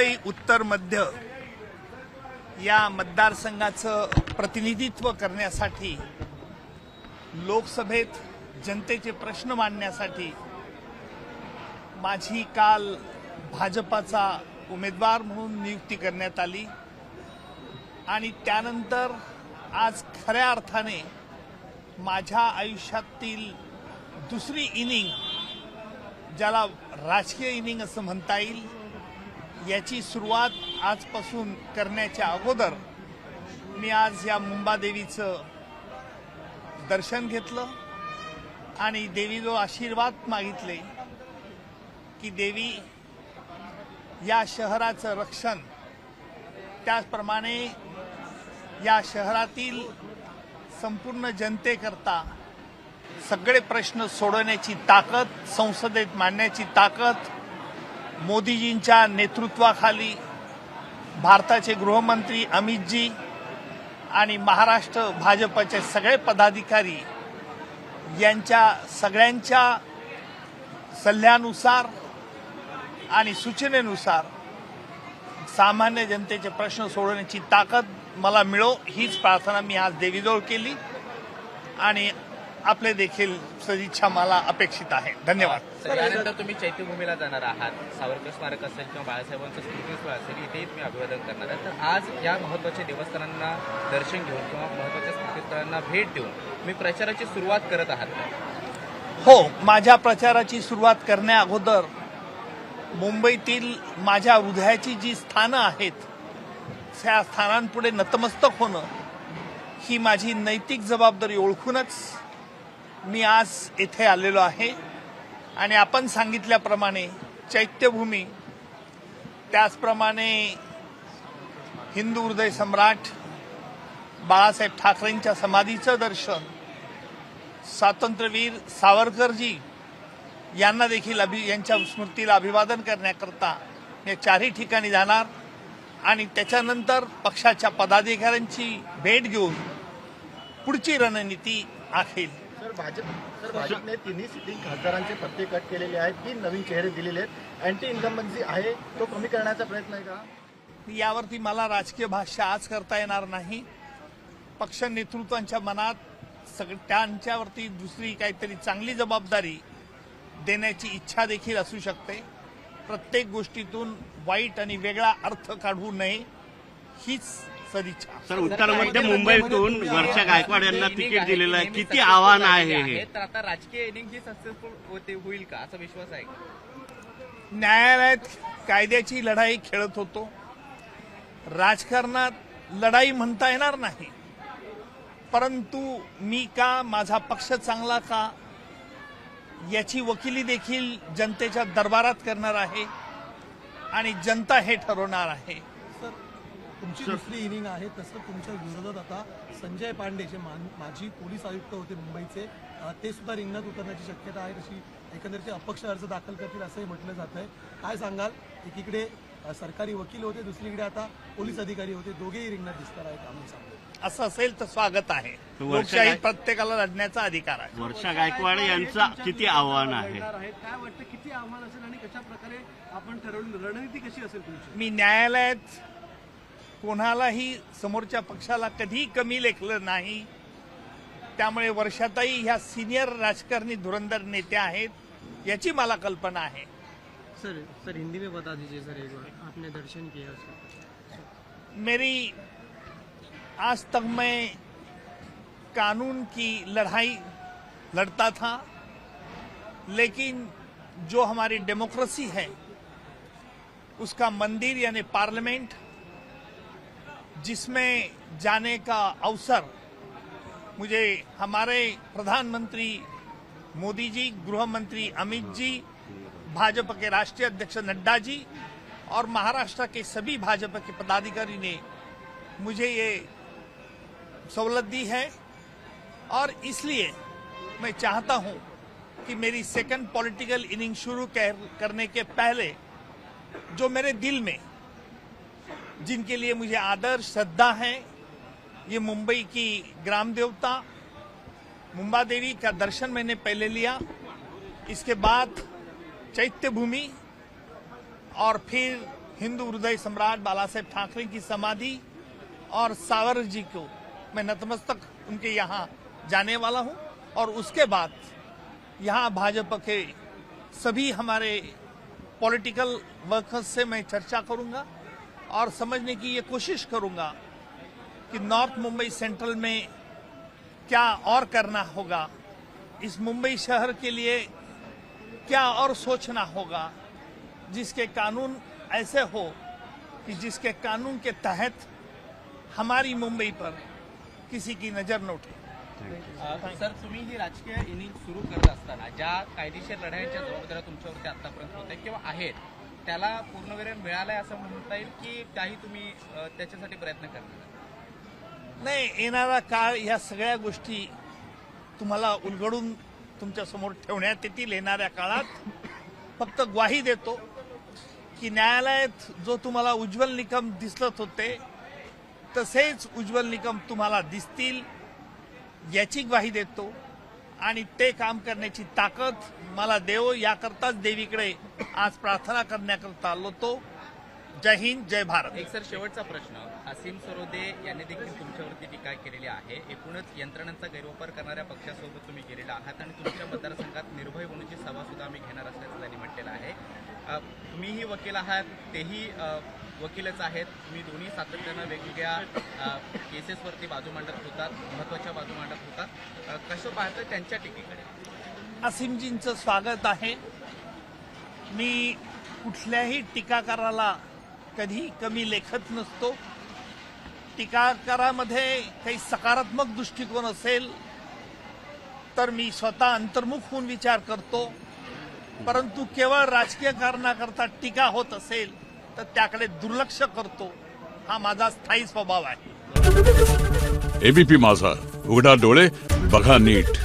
मुंबई उत्तर मध्य या मतदारसंघाचं प्रतिनिधित्व करण्यासाठी लोकसभेत जनतेचे प्रश्न मांडण्यासाठी माझी काल भाजपाचा उमेदवार म्हणून नियुक्ती करण्यात आली आणि त्यानंतर आज खऱ्या अर्थाने माझ्या आयुष्यातील दुसरी इनिंग, ज्याला राजकीय इनिंग असं म्हणता येईल, याची सुरुवात आजपासून करण्याच्या अगोदर मी आज या मुंबादेवीचं दर्शन घेतलं आणि देवीजवळ आशीर्वाद मागितले की देवी या शहराचं रक्षण, त्याचप्रमाणे या शहरातील संपूर्ण जनतेकरता सगळे प्रश्न सोडवण्याची ताकद, संसदेत मांडण्याची ताकद मोदीजींच्या नेतृत्वाखाली भारताचे गृहमंत्री अमितजी आणि महाराष्ट्र भाजपचे सगळे पदाधिकारी यांच्या सगळ्यांच्या सल्ल्यानुसार आणि सूचनेनुसार सामान्य जनतेचे प्रश्न सोडवण्याची ताकद मला मिळो, हीच प्रार्थना मी आज देवीजवळ केली आणि आपले देखील सदिच्छा मला अपेक्षित आहे. धन्यवाद. यानंतर तुम्ही चैत्यभूमीला जाणार आहात. सावरकर स्मारक असेल किंवा बाळासाहेबांचं स्मृतिस्थळ असेल, इथेही तुम्ही अभिवादन करणार आहात. तर आज या महत्त्वाच्या देवस्थानांना दर्शन घेऊन किंवा महत्त्वाच्या स्मृतिस्थळांना भेट देऊन तुम्ही प्रचाराची सुरुवात करत आहात. हो, माझ्या प्रचाराची सुरुवात करण्या अगोदर मुंबईतील माझ्या हृदयाची जी स्थानं आहेत त्या स्थानांपुढे नतमस्तक होणं ही माझी नैतिक जबाबदारी ओळखूनच मी आज येथे आलेलो आहे. आणि आपण सांगितल्याप्रमाणे चैत्यभूमी, त्याचप्रमाणे हिंदू हृदय सम्राट बाळासाहेब ठाकरेंच्या समाधीचं दर्शन, स्वातंत्र्यवीर सावरकरजी यांना देखील यांच्या स्मृतीला अभिवादन करण्याकरता या चारही ठिकाणी जाणार आणि त्याच्यानंतर पक्षाच्या पदाधिकाऱ्यांची भेट घेऊन पुढची रणनीती आखेल. भाजपने तिन्ही सिटिंग खासदारांचे पत्ते कट केलेले आहेत, 3 नवीन चेहरे दिलेले आहेत. अँटी इन्कम्बन्सी आहे, तो कमी करण्याचा प्रयत्न आहे का? यावरती मला राजकीय भाष्य आज करता येणार नाही. पक्ष नेतृत्वांच्या मनात त्यांच्यावरती दुसरी काहीतरी चांगली जबाबदारी देण्याची इच्छा देखील असू शकते. प्रत्येक गोष्टीतून वाईट आणि वेगळा अर्थ काढू नये हीच सदिच्छा. सर, उत्तर मध्य मुंबईतून वर्षा गायकवाड यांना तिकीट दिलेलं आहे, किती आव्हान आहे हे? तर आता राजकीय इनिंग जी सक्सेसफुल होईल का असा विश्वास आहे? न्यायालयात कायद्याची लढाई खेळत होतो. राजकारणात लढाई म्हणता येणार नाही, परंतु मी का, माझा पक्ष चांगला का, याची वकिली देखील जनतेच्या दरबारात करणार आहे आणि जनता हे ठरवणार आहे. सर, तुमची दुसरी इनिंग आहे, तसं तुमच्या विरोधात आता संजय पांडे जे माजी पोलीस आयुक्त होते मुंबईचे, ते सुद्धा रिंगणात उतरण्याची शक्यता आहे. तशी एकंदरीत अपक्ष अर्ज दाखल करतील असंही म्हटलं जात आहे. काय सांगाल? एकीकडे सरकारी वकील होते, दुसरीकडे आता पोलीस अधिकारी होते, दोघेही रिंगणात दिसणार आहेत. आम्ही सांगतो असं असेल तर स्वागत आहे. लोकशाही प्रत्येकाला लढण्याचा अधिकार आहे. वर्षा गायकवाड यांचं किती आव्हान आहे? काय वाटतं, किती आव्हान असेल आणि कशा प्रकारे आपण ठरवली रणनीती कशी असेल तुमची? मी न्यायालयात कोणालाही समोरच्या पक्षाला कधी कमी लेखलं नाही. त्यामुळे वर्षाताई ह्या सिनियर राजकारणी धुरंधर नेत्या आहेत याची मला कल्पना आहे. सर हिंदी में बता दीजिए सर, एक बार आपने दर्शन किया उसका? मेरी आज तक मैं कानून की लड़ाई लड़ता था, लेकिन जो हमारी डेमोक्रेसी है उसका मंदिर यानी पार्लियामेंट, जिसमें जाने का अवसर मुझे हमारे प्रधानमंत्री मोदी जी, गृह मंत्री अमित जी, भाजपा के राष्ट्रीय अध्यक्ष नड्डा जी और महाराष्ट्र के सभी भाजपा के पदाधिकारी ने मुझे ये सहूलत दी है. और इसलिए मैं चाहता हूं कि मेरी सेकंड पॉलिटिकल इनिंग शुरू करने के पहले जो मेरे दिल में, जिनके लिए मुझे आदर श्रद्धा है, ये मुंबई की ग्राम देवता मुंबा देवी का दर्शन मैंने पहले लिया, इसके बाद चैत्य भूमि और फिर हिंदू हृदय सम्राट बाला साहेब ठाकरे की समाधि और सावर जी को मैं नतमस्तक उनके यहाँ जाने वाला हूँ और उसके बाद यहाँ भाजपा के सभी हमारे पॉलिटिकल वर्कर्स से मैं चर्चा करूंगा और समझने की ये कोशिश करूंगा कि नॉर्थ मुंबई सेंट्रल में क्या और करना होगा, इस मुंबई शहर के लिए क्या और सोचना होगा, जिसके कानून ऐसे हो कि जिसके कानून के तहत हमारी मुंबई पर किसी की नजर न उठे। सर, तुम्ही ही राजकीय इनिंग सुरू करत असताना ज्या कायदेशीर लढ्यांच्या जबाबदाऱ्या तुमच्यावरती आतापर्यंत होत्या किंवा आहेत त्याला पूर्णवेळ मिळालाय असं म्हणता येईल की त्याही तुम्ही त्याच्यासाठी प्रयत्न करणार? नाही, येणारा काळ या सगळ्या गोष्टी तुम्हाला उलगडून तुमच्या समोर ठेवण्यात येतील। येणाऱ्या काळात फक्त ग्वाही देतो की न्यायालयात जो तुम्हाला उज्ज्वल निकम दिसत होते तसेच उज्ज्वल निकम तुम्हाला दिसतील याची ग्वाही देतो आणि ते काम करण्याची ताकद मला देव, याकरताच देवीकडे आज प्रार्थना करण्याकरता आलो तो। जय हिंद, जय भारत। एक सर, शेवटचा प्रश्न, असीम सरोदे यांनी देखील तुमच्यावरती टीका केलेली आहे। एकूणच यंत्रणांचा गैरवापर करणाऱ्या पक्षासोबत तुम्ही गेलेला आहात आणि तुमच्या मतदारसंघात निर्भय म्हणूनची सभा सुद्धा आम्ही घेणार असल्याचं त्यांनी म्हटलेलं आहे। तुम्हीही वकील आहात, तेही वकीलच आहेत, तुम्ही दोन्ही सातत्यानं वेगवेगळ्या केसेसवरती बाजू मांडत होतात, महत्वाच्या बाजू मांडत होतात, कसं पाहतं त्यांच्या टीकेकडे? असीमजींचं स्वागत आहे। मी कुठल्याही टीकाकाराला कधी कमी लेखत नसतो। टीकाकारामध्ये काही सकारात्मक दृष्टिकोन असेल तर मी स्वतः अंतर्मुख होऊन विचार करतो, परंतु केवळ राजकीय कारणाकरता टीका होत असेल तर त्याकडे दुर्लक्ष करतो। हा माझा स्थायी स्वभाव आहे। एबीपी माझा, उघडा डोळे बघा नीट।